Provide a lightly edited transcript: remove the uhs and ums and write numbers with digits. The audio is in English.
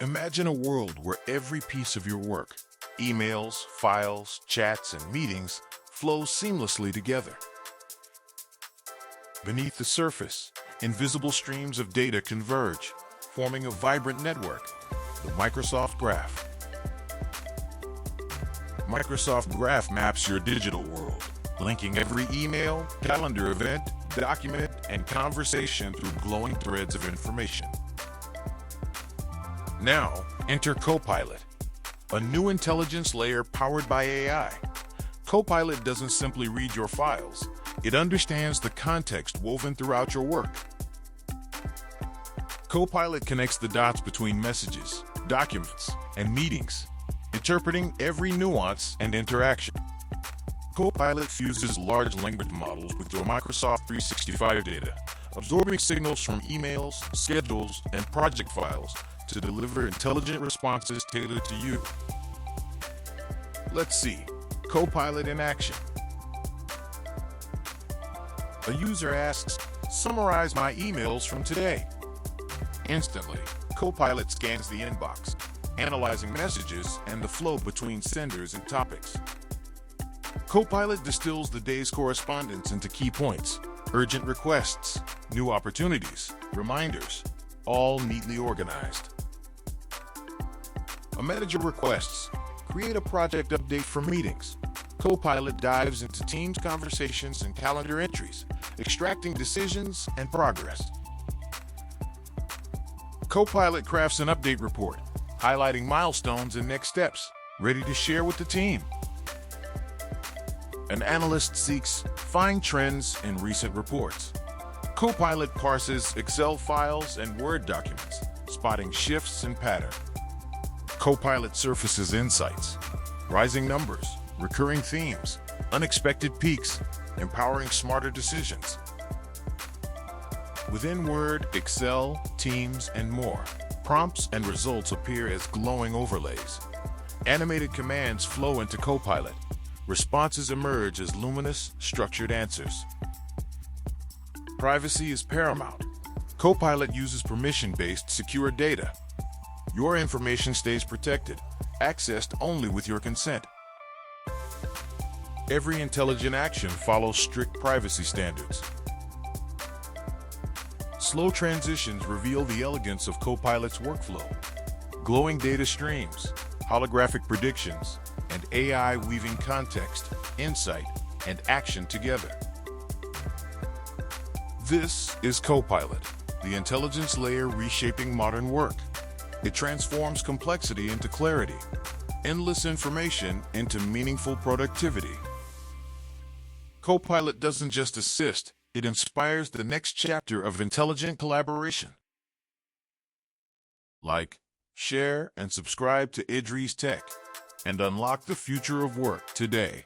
Imagine a world where every piece of your work, emails, files, chats, and meetings flow seamlessly together. Beneath the surface, invisible streams of data converge, forming a vibrant network, the Microsoft Graph. Microsoft Graph maps your digital world, linking every email, calendar event, document, and conversation through glowing threads of information. Now, enter Copilot, a new intelligence layer powered by AI. Copilot doesn't simply read your files, it understands the context woven throughout your work. Copilot connects the dots between messages, documents, and meetings, interpreting every nuance and interaction. Copilot fuses large language models with your Microsoft 365 data, absorbing signals from emails, schedules, and project files to deliver intelligent responses tailored to you. Let's see Copilot in action. A user asks, "Summarize my emails from today." Instantly, Copilot scans the inbox, analyzing messages and the flow between senders and topics. Copilot distills the day's correspondence into key points, urgent requests, new opportunities, reminders, all neatly organized. A manager requests, "Create a project update for meetings." Copilot dives into Teams conversations and calendar entries, extracting decisions and progress. Copilot crafts an update report, highlighting milestones and next steps, ready to share with the team. An analyst seeks, "Find trends in recent reports." Copilot parses Excel files and Word documents, spotting shifts and patterns. Copilot surfaces insights, rising numbers, recurring themes, unexpected peaks, empowering smarter decisions. Within Word, Excel, Teams, and more, prompts and results appear as glowing overlays. Animated commands flow into Copilot. Responses emerge as luminous, structured answers. Privacy is paramount. Copilot uses permission-based, secure data. Your information stays protected, accessed only with your consent. Every intelligent action follows strict privacy standards. Slow transitions reveal the elegance of Copilot's workflow. Glowing data streams, holographic predictions, and AI weaving context, insight, and action together. This is Copilot, the intelligence layer reshaping modern work. It transforms complexity into clarity, endless information into meaningful productivity. Copilot doesn't just assist, it inspires the next chapter of intelligent collaboration. Like, share, and subscribe to Idris Tech, and unlock the future of work today.